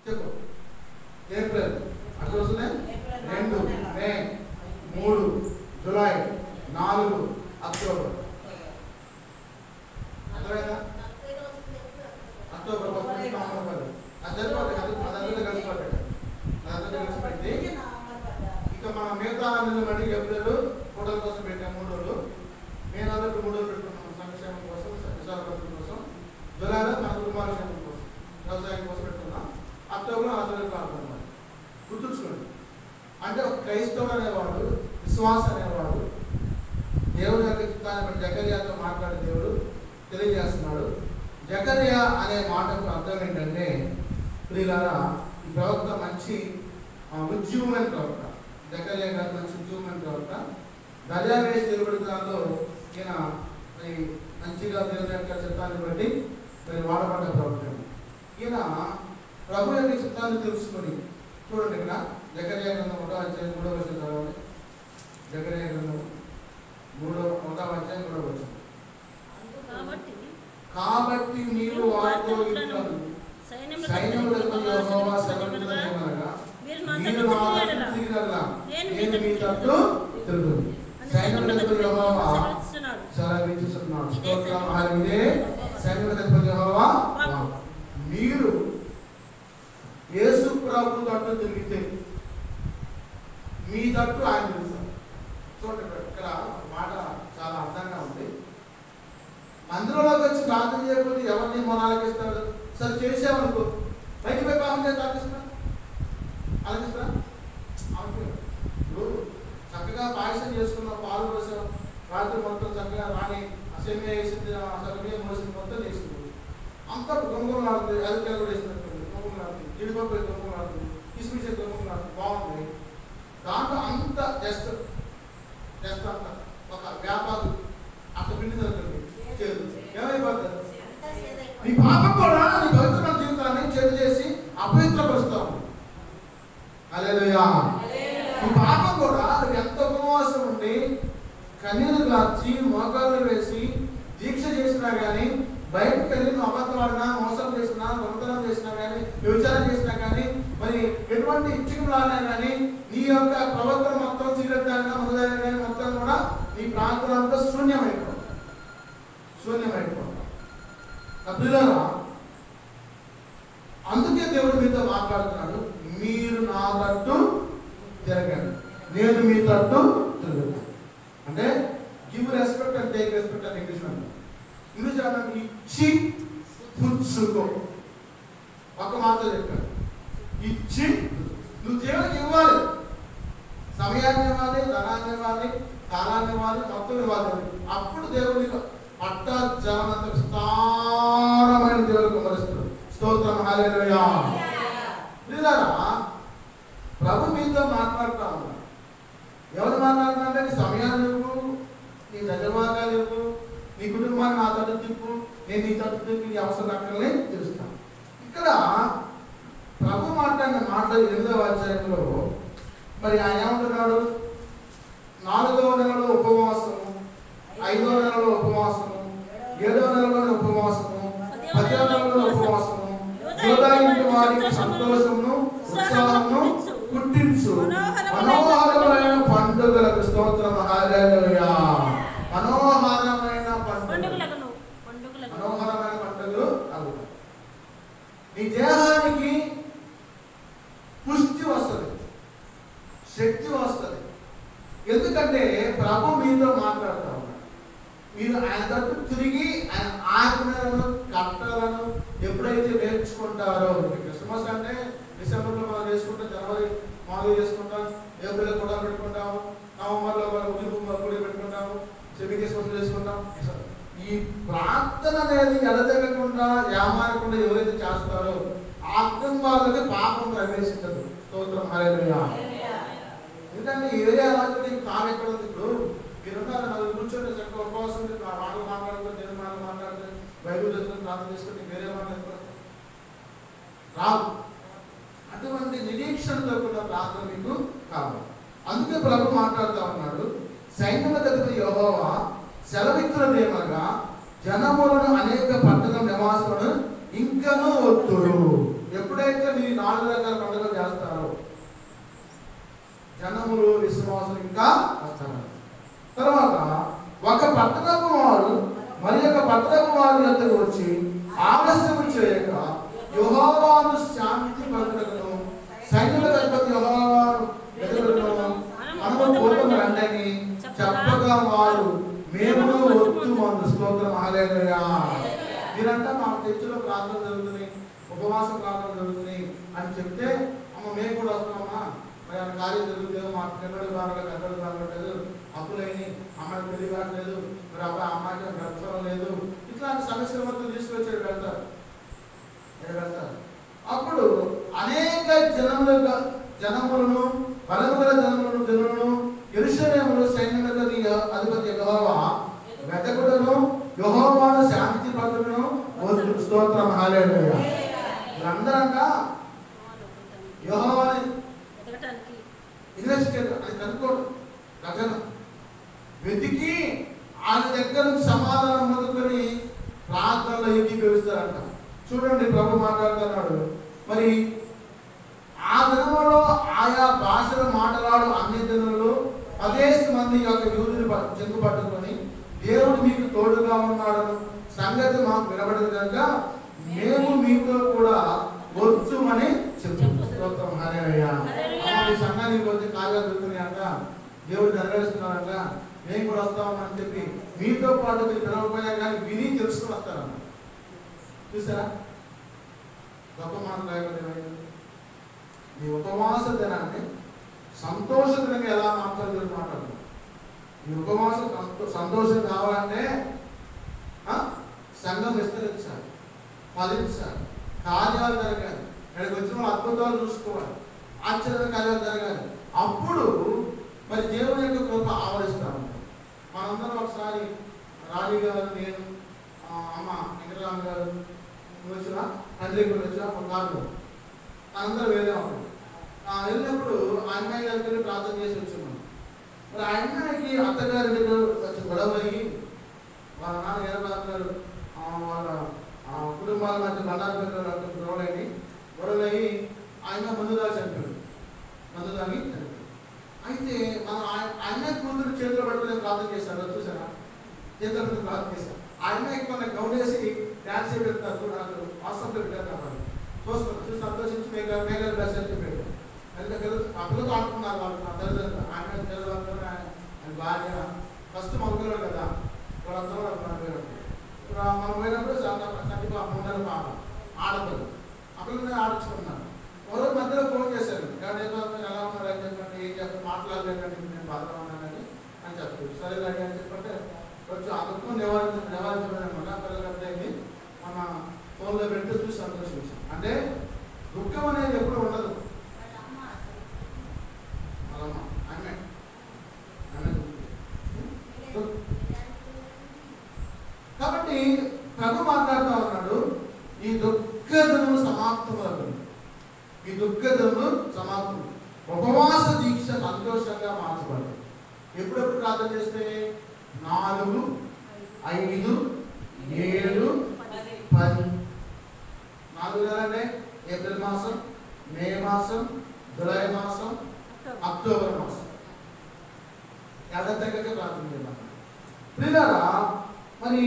చెప్పు. ఏప్రిల్ అట్లా వస్తున్నాయి. 2 మే, 3 జూలై, 4 అక్టోబర్. అర్థమైందా? అక్టోబర్ 1 నవంబర్ అది కలిసిపోతాడు. ఇక మన మిగతా నెలలు బట్టి ఏప్రిల్ ఫోటోల కోసం పెట్టాం 3 రోజులు. మే 4 3 రోజులు పెట్టుకున్నాం సంక్షేమం కోసం, విశాఖపట్నం కోసం. జూలైలో మన కుటుంబాల కోసం, వ్యవసాయం కోసం పెట్టుకున్నాం. అక్టోబర్లో ఆచరణ ప్రార్థన. గుర్తుంచుకోండి. అంటే ఒక క్రైస్తవుడు అనేవాడు, విశ్వాస అనేవాడు దేవుడు యొక్క చిత్తాన్ని బట్టి జకర్యాతో మాట్లాడే దేవుడు తెలియజేస్తున్నాడు. జకర్యా అనే మాటకు అర్థం ఏంటంటే, ప్రియులారా, ఈ ప్రవక్త మంచి ఉద్యమమైన ప్రవక్త. జకర్యా గారు మంచి ఉద్యమమైన ప్రవక్త. దర్యావేష్ తెలుగుడుతాల్లో ఈయన మంచిగా దేవుని యొక్క చిత్తాన్ని బట్టి మరి వాడబడ్డ ప్రవక్త. ఈయన ప్రభు యొక్క చిత్తాన్ని తెలుసుకొని, చూడండి ఇక్కడ జకర్యా గ్రంథం 1వ అధ్యాయం 3వ వచనం చదవండి. జకర్యా గ్రంథం 1వ అధ్యాయం 3వ వచనం. కాబట్టి మీరు వారితో ఇట్లను సైన్యములకు యెహోవా సెలవిచ్చినదేమనగా, మీరు నా తట్టు తిరిగినట్లా నేను మీ తట్టు తిరుగుదును. సైన్యములకు యెహోవా సెలవిచ్చుచున్నాడు. స్తోత్రం. ఇదే సైన్యములకు యెహోవా. మీరు యేసు ప్రభు తట్టు తిరిగితే మీ తట్టు ఆయన తెలుస్తారు. చూడండి, ఇక్కడ మాట చాలా అర్థంగా ఉంది. మందిరంలోకి వచ్చి ప్రార్థన చేయకపోతే ఎవరిని మొనాలకిస్తాడు? సరే చేసామనుకో, బయటికి పోయి పాపం చేసి ఆలోచిస్తున్నా ఇప్పుడు చక్కగా పాయసం చేసుకున్నాం, పాలు పోసాం, రాత్రి మొత్తం చక్కగా రాని సేమియా వేసింది, సగమియా మోసింది, మొత్తం చేసింది. అంత గొంగళం ఆడుతుంది, అరటికాయలు కూడా వేసినట్టుంది, గొంగళం ఆడుతుంది, జీడిపప్పు గొంగళం ఆడుతుంది, కిస్మిస్ గొంగళం ఆడుతుంది, బాగుంది. దాంట్లో అంత జస్ట్ అంత ఒక వ్యాపారం అంత పిండి జరుగుతుంది. ఏమైపోతుంది? నీ పాపం కూడా నీ పవిత్రమైన జీవితాన్ని చెడు చేసి అపవిత్రపరుస్తావు. హల్లెలూయా. నీ పాపం కూడా నువ్వు ఎంత ఉపవాసం ఉండి కన్నీరు గార్చి మోకాళ్ళు వేసి దీక్ష చేసినా కానీ, బయటకు వెళ్ళి నువ్వు అబద్ధం ఆడినా, మోసం చేసినా, దొంగతనం చేసినా కానీ, వ్యభిచారం చేసినా కానీ, మరి ఎటువంటి ఇచ్చికలాడినా కానీ, నీ యొక్క ప్రవర్తన మొత్తం సిగరెట్ తాగినా, మందు తాగినా కానీ మొత్తం కూడా నీ ప్రాంతం అంతా శూన్యమైపోతుంది. అందుకే దేవుడు మీతో మాట్లాడుతున్నాడు. మీరు నా తట్టు తిరగండి, నేను మీ తట్టు తిరుగుతాను. అంటే give respect and take respect అని ఇంగ్లీష్ అంటే ఇచ్చి పుచ్చుకో. ఒక మాట చెప్పాడు, ఇచ్చి. నువ్వు దేవుడికి ఇవ్వాలి, సమయాన్ని ఇవ్వాలి, ధనాన్ని ఇవ్వాలి, కాలాన్ని ఇవ్వాలి, మొత్తం ఇవ్వాలి. అప్పుడు దేవుడికి పట్టజలమంత విస్తారమైన దేవుడు కుమరిస్తాడు. స్తోత్రం. హల్లెలూయా. ప్రియులారా, ప్రభు మీతో మాట్లాడుతూ ఉన్నాడు. ఎవరు మాట్లాడుతున్నారంటే, నీ సమయాన్ని ఇవ్వు, నీ దశభాగాలు ఇవ్వు, నీ కుటుంబాన్ని నా తట్టు తిప్పు, నేను నీ తట్టు తిప్పి నీ అవసరం అక్కడనే తెలుస్తాను. ఇక్కడ ప్రభు మాట్లాడిన మాటలు 8వ అధ్యాయంలో మరి ఆయన ఏమంటున్నాడు? 4వ నెలలో ఉపవాసము, 5వ నెలలో ఉపవాసము, 7వ నెలలో ఉపవాసము, 10వ నెలలో ఉపవాసము, యోధాయింటి వారికి సంతోషమును ఉత్సాహమును పుట్టించు మనోహరమైన పండుగలకు. స్తోత్రం. హల్లెలూయా. మనోహరమైన పండుగలు అవు. నీ దేహానికి పుష్టి వస్తుంది, శక్తి వస్తుంది. ఎందుకంటే ప్రభు మీతో మాట్లాడుతూ ఉన్నాడు. మీరు ఆయన తట్టు తిరిగి ఆయన ఆజ్ఞలను, కట్టలను ఎప్పుడైతే నేర్చుకుంటారో, క్రిస్మస్ అంటే డిసెంబర్లో మనం చేసుకుంటాం, జనవరి మామూలు చేసుకుంటాం, ఏప్రిల్లో కూడా పెట్టుకుంటాము, నవంబర్లో గుడి పెట్టుకుంటాము, సెమికేషన్ చేసుకుంటాం. ఈ ప్రార్థన అనేది ఎడతెగకుండా, ఏమారకుండా ఎవరైతే చేస్తారో ఆ కుటుంబాలకి పాపం ప్రవేశించదు. స్తోత్రం. హల్లెలూయా. ఎందుకంటే ఏరియా రాజు తాను ఎక్కడ ఉంది? ఇప్పుడు మీరున్నారు, నలుగురు కూర్చొని చక్కగా ఉపవాసం మాటలు మాట్లాడుతుంది, నేను మాటలు మాట్లాడుతుంది, బైబిల్ చదువుకొని ప్రార్థన చేసుకుని వేరే మాట్లాడుతుంది రాదు. అటువంటి నిరీక్షణతో కూడా ప్రార్థన మీకు కావాలి. అందుకే ప్రభు మాట్లాడుతూ ఉన్నాడు, సైన్యములకు యెహోవా సెలవిచ్చినదేమనగా, జనములను అనేక పట్టణ నివాసులను ఇంకనూ ఒత్తుడు. ఎప్పుడైతే ఎప్పుడైతే మీరు 4 రకాల పండుగలు చేస్తారో జనములు విశ్వాసులు ఇంకా వస్తారు. తర్వాత ఒక పట్టణపు వారు మరి ఒక పట్టణపు వారి వద్దకు వచ్చి ఆలస్యం చేయక యెహోవాను శాంతి పలుకుటకును సైన్యముల అధిపతి యెహోవాను వెతుకుటకును మనము పోతున్న రండని చెప్పగా వారు మేము వద్దుమందు. స్తోత్రం హల్లెలూయా. మీరంతా మా చర్చిలో ప్రార్థన జరుగుతున్నాయి, ఉపవాస ప్రార్థన జరుగుతున్నాయి అని చెప్తే అమ్మ మేము కూడా వస్తున్నామా, మరి ఆ కార్యం జరుగుతుంది, మా పిల్లలు బాగలేదు, పెద్దలు బాగలేదు, అప్పులైన అమ్మాయికి పెళ్లి కావట్లేదు, మరి అబ్బాయి అమ్మాయికి గర్భం లేదు, ఇట్లాంటి సమస్యల మొత్తం తీసుకొచ్చి వెళ్తారు. అప్పుడు అనేక జనములను బలముగల జనులను యెరూషలేములో సైన్యములకు అధిపతి యెహోవా వెతకుటను యెహోవాను శాంతి పలుకుటను. స్తోత్రం హల్లెలూయా. వీళ్ళందరంట యెహోవాని ఇన్వెస్టిగేట్ అని కనుక్కోడు, వెతికి ఆయన దగ్గర సమాధానం మొదలుకొని ప్రార్థనలో ఏకీభవిస్తారంట. చూడండి ప్రభు మాట్లాడుతున్నాడు. మరి ఆ దినములో ఆయా భాషలు మాట్లాడు అన్ని జనులు 10 మంది యొక్క యూదుని చెంగు పట్టుకొని దేవుడు మీకు తోడుగా ఉన్నాడు సంగతి మాకు వినబడింది కనుక మేము మీతో కూడా వచ్చుమని చెప్తున్నాం. హల్లెలూయా. ఈ సంఘానికి వచ్చి కార్యాలు జరుగుతున్నాయంట, దేవుడు నెరవేరుస్తున్నారంట, మేము కూడా వస్తామని చెప్పి మీతో పాటు మీరు వినకపోయినా కానీ విని తెలుసుకుని వస్తారన్న. చూసారా గొప్ప మాట్లాడే ఈ ఉపవాస దినాన్ని సంతోషకరంగా ఎలా మాట్లాడుతున్నారు. ఈ ఉపవాసం సంతోషం కావాలంటే సంఘం విస్తరించాలి, ఫలించాలి, కార్యాలు జరగాలి, ఇక్కడికి వచ్చిన అద్భుతాలు చూసుకోవాలి, ఆశ్చర్య కార్యాలు జరగాలి. అప్పుడు మరి దేవుని యొక్క కృప ఆవరిస్తాము. మనందరం ఒకసారి రాజీ గారు, నేను, అమ్మ వెంకటరామ గారు వచ్చిన తండ్రి కూడా వచ్చిన ఒక కారు అందరూ వెళ్ళాము. వెళ్ళినప్పుడు ఆ అమ్మాయి గారికి ప్రార్థన చేసి వచ్చాము. మరి ఆ అమ్మాయికి అత్తగారి దగ్గర వచ్చి గొడవ అయ్యి వాళ్ళ నాన్న వీరబాబు వాళ్ళ కుటుంబాల మధ్య బండారు గొడవలయ్యి ఆయన మందు దాగి చనిపోయాడు. అయితే మనం అమ్మాయి కూతురు చేతిలో పట్టుకుని ప్రార్థన చేశాడు. చూసారా, చేతుల మీద ప్రార్థన చేశారు. ఆ అమ్మాయికి మన గౌడేసి డ్యాన్స్ పెడతారు, నాకు వాట్సాప్లో పెట్టారు కాబట్టి చూసి సంతోషించి మేఘాలు బ్లెస్ అని చెప్పాడు. ఆ పిల్లతో ఆడుకున్నారు వాళ్ళు, నా తల్లిదండ్రులు, ఆయన తల్లిదండ్రులు, ఆయన భార్య, ఫస్ట్ మగపిల్లడు కదా, వాళ్ళందరూ మనం పోయినప్పుడు చంటిపా 3 నెలల పాప ఆడపిల్లలు ఆ పిల్లలు ఆడించుకున్నారు. ఎవరో మధ్యలో ఫోన్ చేశారు, ఎలా ఉన్నారు అని చెప్పండి, ఏం చెప్పండి, మాట్లాడలేదండి, నేను బాధగా ఉన్నానని అని చెప్పారు. సరే రెడీ అని చెప్పంటే కొంచెం ఆ దుఃఖం నివారించడం వల్ల పిల్లలు అర్థమైంది. మన ఫోన్లో పెడితే చూసి సంతోషించాం. అంటే దుఃఖం అనేది ఎప్పుడు ఉండదు. కాబట్టి ప్రభు మాట్లాడుతూ ఉన్నాడు, ఈ దుఃఖదము సమాప్తమవుతుంది, ఈ దుఃఖదము సమాప్తం. ఉపవాస దీక్ష సంతోషంగా మార్చబడుతుంది. ఎప్పుడెప్పుడు ప్రార్థన చేస్తే 4, 5, 7, 10 4 నెలలంటే ఏప్రిల్ మాసం, మే మాసం, జూలై మాసం, అక్టోబర్ మాసం యథాతథంగా ప్రార్థన చేయాలి. ప్రియులారా, మరి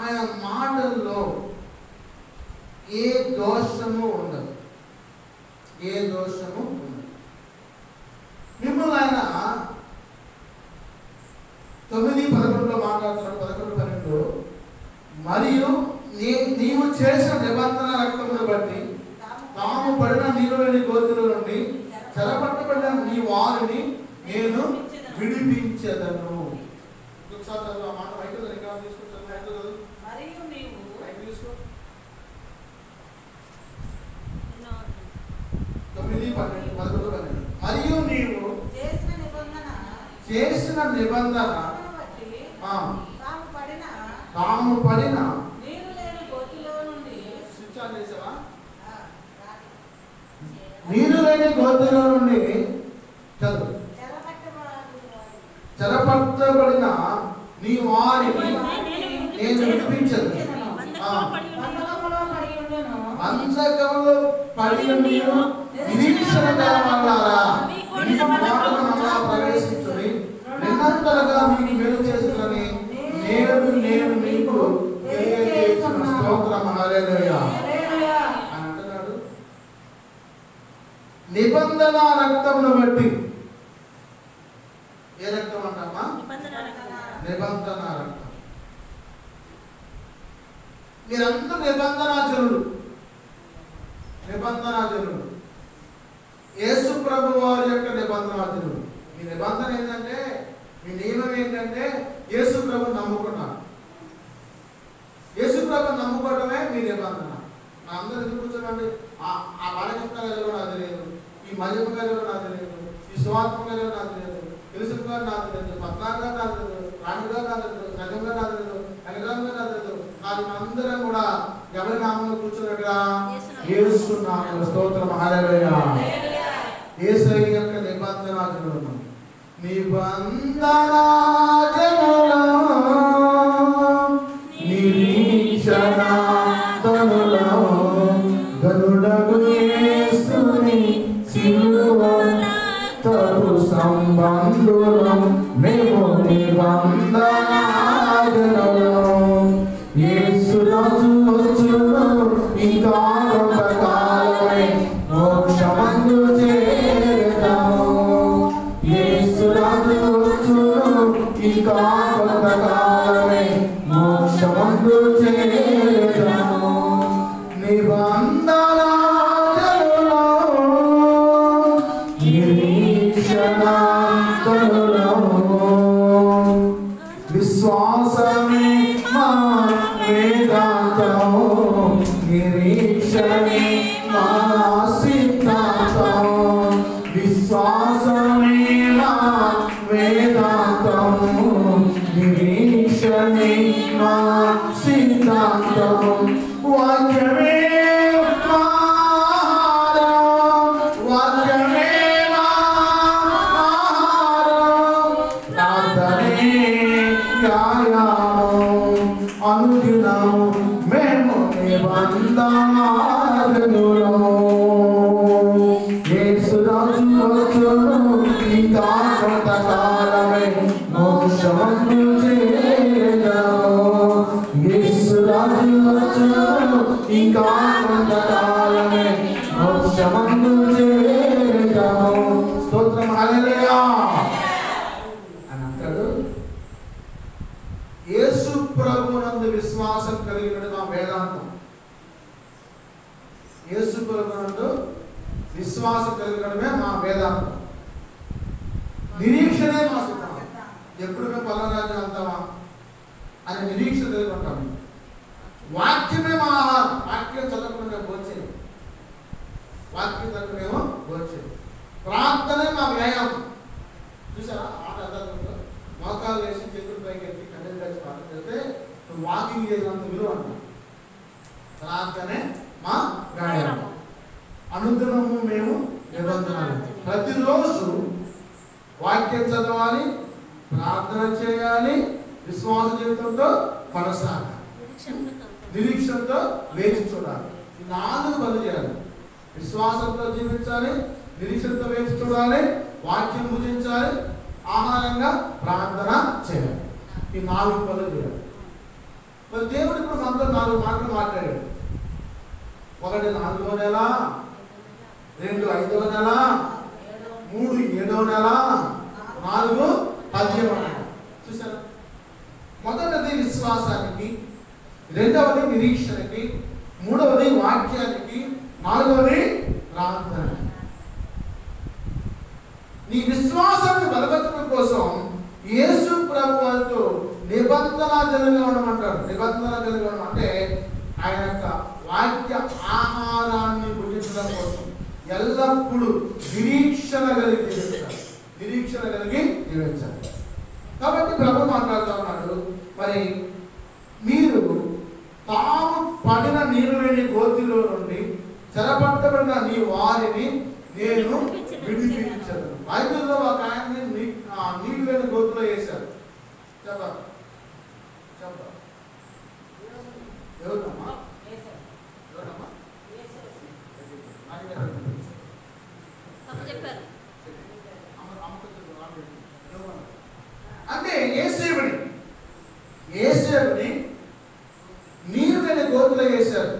ఆయన మాటల్లో ఏ దోషము ఉండదు, ఏ దోషము ఉండదు. మిమ్మల్ని ఆయన 9:11 మాట్లాడుతున్నాడు. 11:12 మరియు నీవు చేసిన నిబంధన రక్తమును బట్టి తాము పడిన నీరులోని గోతుల నుండి చెరపట్టబడిన నీ వారిని నేను విడిపించదను. ఒకసారి చదువు ఆ మాట. రైతు రికార్డు తీసుకుంటాను. రైతు తీసుకో. 9:11 మరియు నీవు చేసిన నిబంధన తాము పడిన నీరు లేని గోతులో నుండి చదువు చెరపట్టబడిన నీ వారిని నేను విడిపించదు. వంచకంలో పడి మీరు నిరీక్షణ గలవారా ఈ మాటలను ప్రవేశించుడి. నిన్నంతలుగా మీకు మేలు చేస్తున్నని నేను మీకు తెలియజేస్తున్న స్తోత్రం. హల్లెలూయా అంటున్నాడు. నిబంధన రక్తమును బట్టి, ఏ రక్తం అంటామా? నిబంధన రక్తం. మీరందరూ నిబంధనాజనులు. యేసు ప్రభు వారి యొక్క నిబంధనాజనులు. మీ నిబంధన ఏంటంటే, మీ నియమం ఏంటంటే యేసు ప్రభు నమ్ముకున్నారు. యేసు ప్రభు నమ్ముకోవడమే మీ నిబంధన. నా అందరూ ఎందుకు కూర్చోండి, ఆ బాలకృష్ణ గారు నాకు లేదు, ఈ మజమ్మ గారు నాకు లేదు, ఈ సువాత్మ గారు నాకు లేదు, తెలుసు గారు నాకు లేదు, పద్నాలుగు గారు నాకు లేదు, రాణి గారు నాకు లేదు, సగం గారు నాకు లేదు, కనకాలం గారు నాకు లేదు. నాకు అందరం కూడా ఎవరి నామంలో కూర్చున్నట్టుగా యేసు నామములో. స్తోత్రం. హల్లెలూయా. యేసయ్య యొక్క నిబంధనాజనులు. నిబంధనాజనులు నిరీక్షణాధనులు గనుడగు యేసుని సిలువతో సంబంధులు మేము నిబంధనాజనులు. యేసు రాజు వచ్చును ఇంకా కొంతకాలమే మోక్షమందు చేరుతాము. యేసు రాజు వచ్చును ఇంకా కొంతకాలమే మోక్షమందు చేరుతాము. నిబంధనాజనులు నిరీక్షణాధనులు విశ్వాసమే మా వేదాంతం, నిరీక్షణే మా సిద్ధాంతం. విశ్వాసమే మా వేదాంతం, నిరీక్షణే మా సిద్ధాంతం. వాక్యమే మా ఆహారం, వాక్యమే మా ఆహారం, ప్రార్థనే వ్యాయామం. అనుదినము మేము నిబంధనాజనులు. యేసు రాజు వచ్చును ఇంకా కొంతకాలమే మోక్షమందు చేరుతాము. యేసు రాజు వచ్చును ఇంకా కొంతకాలమే మోక్షమందు చేరుతాము. స్తోత్రం. హల్లెలూయా అని అంటాడు. యేసు ప్రభునందు విశ్వాసం కలిగిన మా వేదాంతం. యేసు ప్రభునందు విశ్వాసం కలిగినమే మా వేదాంతం. నిరీక్షణే మా సిద్ధాంతం. ఎప్పుడు మేము పల్లరాజ్యం అంటామా అని నిరీక్షణ కలిగి ఉంటాము. వాక్యమే మా ఆహారం. వాక్యం చదవకుండా భోజనం, వాక్యం చదవమేమో భోజనం. ప్రార్థనే మా వ్యాయామం. చూసారా ఆట అర్థం. మోకాలు వేసి చేతులు పైకి ఎత్తి కన్నెలు కలిసి ప్రార్థన చేస్తే నువ్వు వాకింగ్ చేసినంత విలువ అంటాం. ప్రార్థనే మా వ్యాయామం. అనుదినము మేము నిబంధనలు. ప్రతిరోజు వాక్యం చదవాలి, ప్రార్థన చేయాలి, విశ్వాస జీవితంతో కొనసాగాలి, నిరీక్షణతో వేచి చూడాలి. ఈ 4 పనులు చేయాలి. విశ్వాసంతో జీవించాలి, నిరీక్షణతో వేచి చూడాలి, వాక్యం భుజించాలి, ఆహారంగా ప్రార్థన చేయాలి. ఈ 4 పనులు చేయాలి. మరి దేవుడు ఇప్పుడు మనతో 4 మాటలు మాట్లాడాడు. 1 4వ నెల, 2 5వ నెల, 3 7వ నెల, 4 10వ నెల. చూసారా? మొదటిది విశ్వాసానికి, రెండవది నిరీక్షణకి, మూడవది వాక్యానికి, 4వది ప్రార్థన. నీ విశ్వాసాన్ని బలపరచడం కోసం యేసు ప్రభువుతో నిబంధన జనులుగా ఉండమంటాడు. నిబంధన జనులుగా ఉండడం అంటే ఆయన యొక్క వాక్య ఆహారాన్ని భుజించడం కోసం ఎల్లప్పుడూ నిరీక్షణ కలిగి జీవించాలి. నిరీక్షణ కలిగి జీవించాలి. కాబట్టి ప్రభు మాట్లాడుతూ ఉన్నాడు, మరి మీరు తాము పడిన నీరు లేని గోతిలో నుండి చెరపట్టబడిన నీ వారిని నేను విడిపించను. బైబిల్లో ఒక ఆయన్ని నీళ్ళు లేని గోతులో వేశారు. చెప్పాలి చెప్పాలి ఎవరమ్మా? గారిని నీరు లేని గోతులో వేశారు.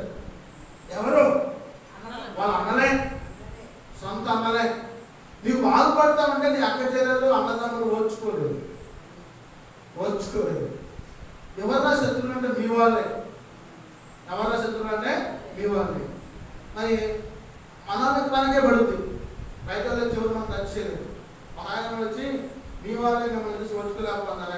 ఎవరు? వాళ్ళ అన్నలే, సొంత అన్నలే. నీవు బాగుపడతామంటే నీ అక్క చెల్లెలు అన్నదమ్ములు ఓర్చుకోలేదు. ఎవరన్నా శత్రువులు అంటే మీ వాళ్ళే. ఎవరన్నా శత్రువులు అంటే మీ వాళ్ళే. మరి మనకే పడుతుంది. బయట చివరి మనం టచ్ చేయలేదు. ఒక ఆయన వచ్చి మీ వాళ్ళే మిమ్మల్ని చూసి ఓర్చుకోలేకపోతున్నారు.